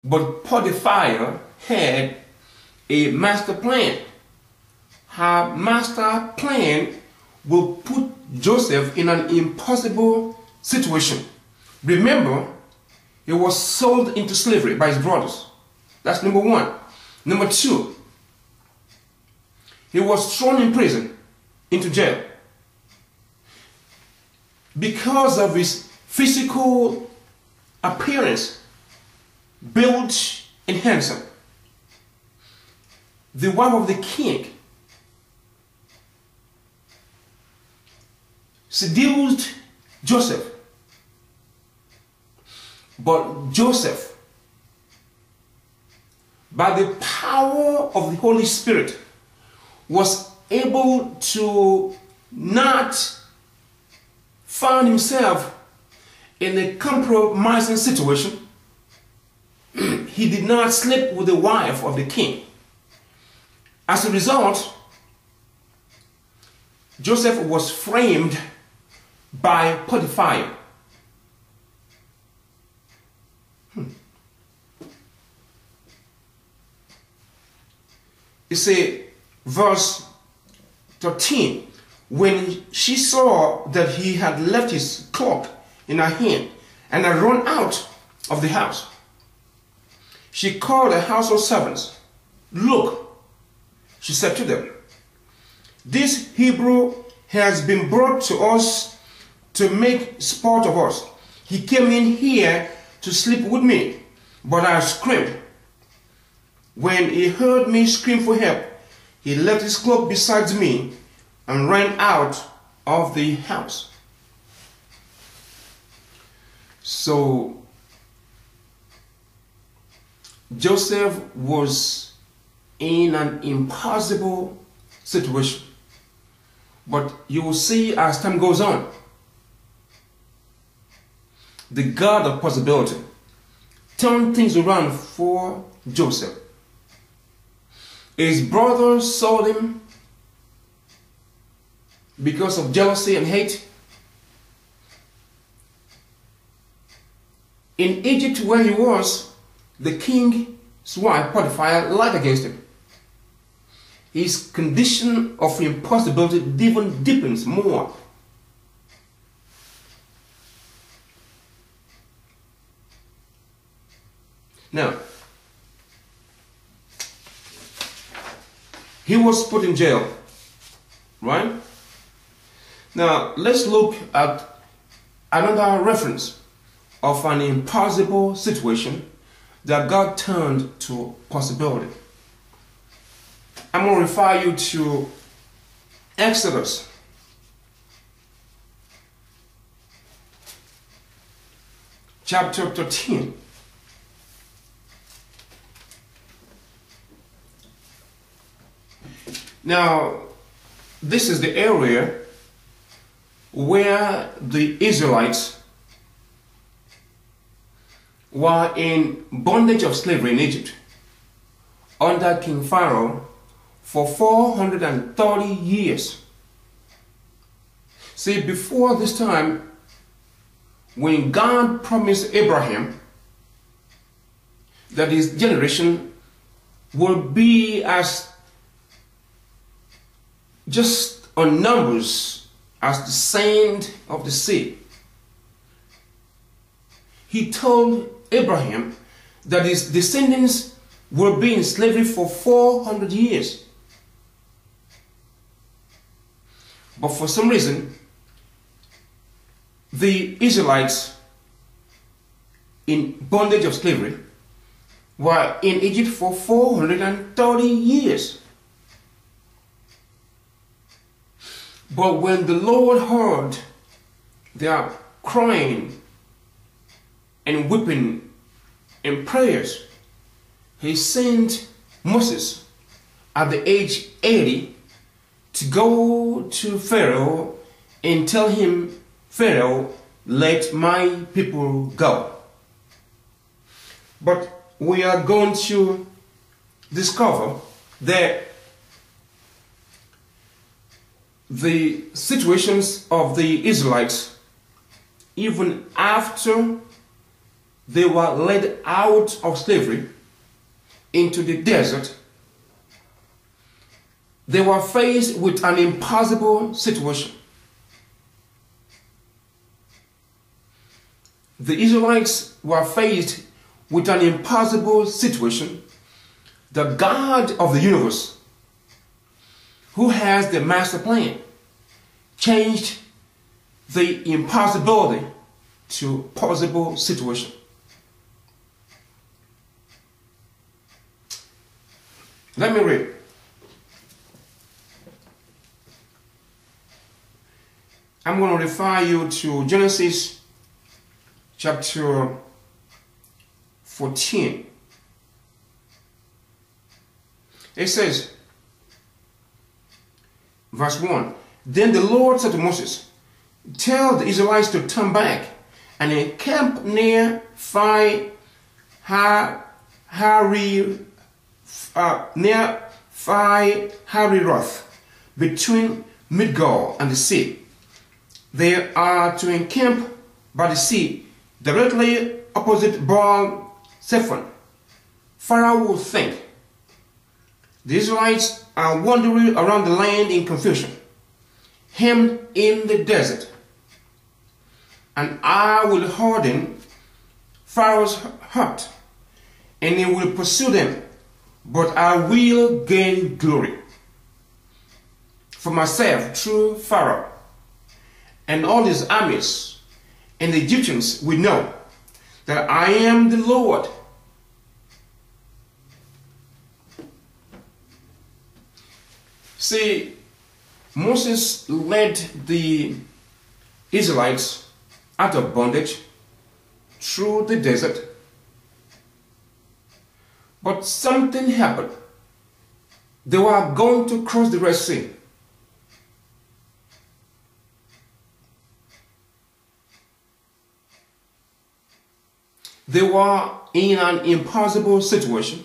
But Potiphar had a master plan. Her master plan will put Joseph in an impossible situation. Remember, he was sold into slavery by his brothers. That's number one. Number two, he was thrown in prison, into jail. Because of his physical appearance, built and handsome, the wife of the king seduced Joseph. But Joseph, by the power of the Holy Spirit, was able to not find himself in a compromising situation. He did not sleep with the wife of the king. As a result, Joseph was framed by Potiphar. You see, verse 13, when she saw that he had left his cloak in her hand and had run out of the house, she called the household servants. Look, she said to them, this Hebrew has been brought to us to make sport of us. He came in here to sleep with me, but I screamed. When he heard me scream for help, he left his cloak beside me and ran out of the house. So Joseph was in an impossible situation. But you will see as time goes on, the God of possibility turned things around for Joseph. His brothers sold him because of jealousy and hate. In Egypt, where he was, the king's wife, Potiphar, lied against him. His condition of impossibility even deepens more. Now, he was put in jail, right? Now, let's look at another reference of an impossible situation that God turned to possibility. I'm going to refer you to Exodus chapter 13. Now, this is the area where the Israelites were in bondage of slavery in Egypt under King Pharaoh for 430 years. See, before this time, when God promised Abraham that his generation will be as just on numbers as the sand of the sea, he told Abraham that his descendants will be in slavery for 400 years. But for some reason, the Israelites in bondage of slavery were in Egypt for 430 years. But when the Lord heard their crying and weeping and prayers, he sent Moses at the age 80 to go to Pharaoh and tell him, Pharaoh, let my people go. But we are going to discover that the situations of the Israelites, even after they were led out of slavery into the desert, they were faced with an impossible situation. The Israelites were faced with an impossible situation. The God of the universe, who has the master plan, changed the impossibility to possible situation. Let me read. I'm going to refer you to Genesis chapter 14. It says, verse 1, Then the Lord said to Moses, Tell the Israelites to turn back and encamp near Hariroth, between Midgol and the sea. They are to encamp by the sea, directly opposite Baal Zephon. Pharaoh will think, the Israelites are wandering around the land in confusion, hemmed in the desert. And I will harden Pharaoh's heart, and he will pursue them, but I will gain glory for myself through Pharaoh and all his armies, and the Egyptians will know that I am the Lord. See, Moses led the Israelites out of bondage through the desert, but something happened. They were going to cross the Red Sea. They were in an impossible situation.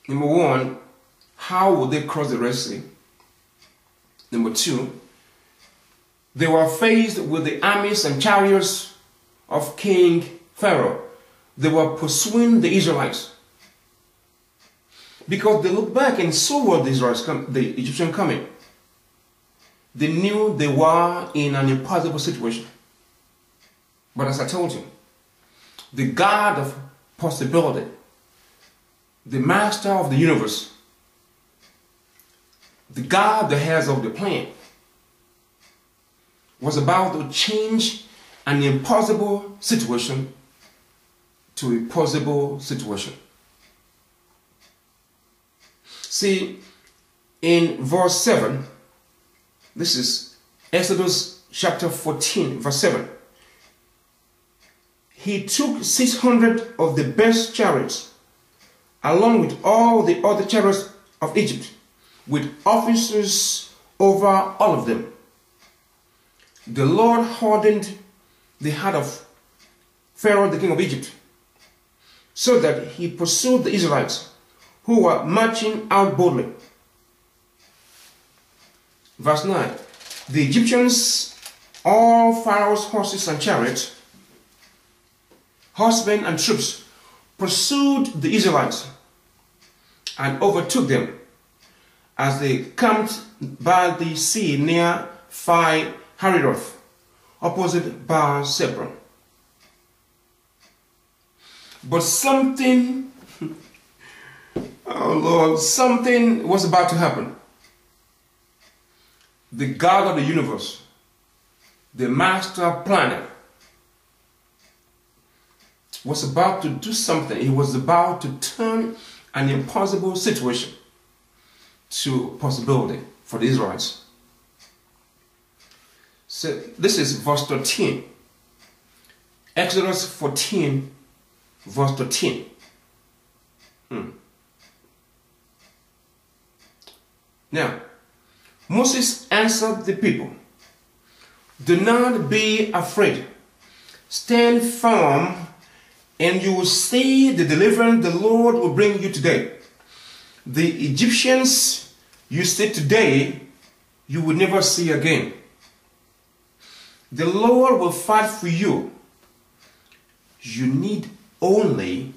Number one, how would they cross the Red Sea? Number two, they were faced with the armies and chariots of King Pharaoh. They were pursuing the Israelites, because they looked back and saw what the Egyptians coming. They knew they were in an impossible situation. But as I told you, the God of possibility, the master of the universe, the God that has of the plan, was about to change an impossible situation to a possible situation. See, in verse 7, this is Exodus chapter 14, verse 7. He took 600 of the best chariots, along with all the other chariots of Egypt, with officers over all of them. The Lord hardened the heart of Pharaoh, the king of Egypt, so that he pursued the Israelites, who were marching out boldly. Verse 9. The Egyptians, all Pharaoh's horses and chariots, horsemen and troops, pursued the Israelites and overtook them as they camped by the sea near Hariroth, opposite Baal Zephon. But something, oh Lord, something was about to happen. The God of the universe, the master planner, was about to do something. He was about to turn an impossible situation to possibility for the Israelites. So this is verse 13. Exodus 14, verse 13. Now, Moses answered the people, "Do not be afraid. Stand firm, and you will see the deliverance the Lord will bring you today. The Egyptians you see today, you will never see again. The Lord will fight for you, You need only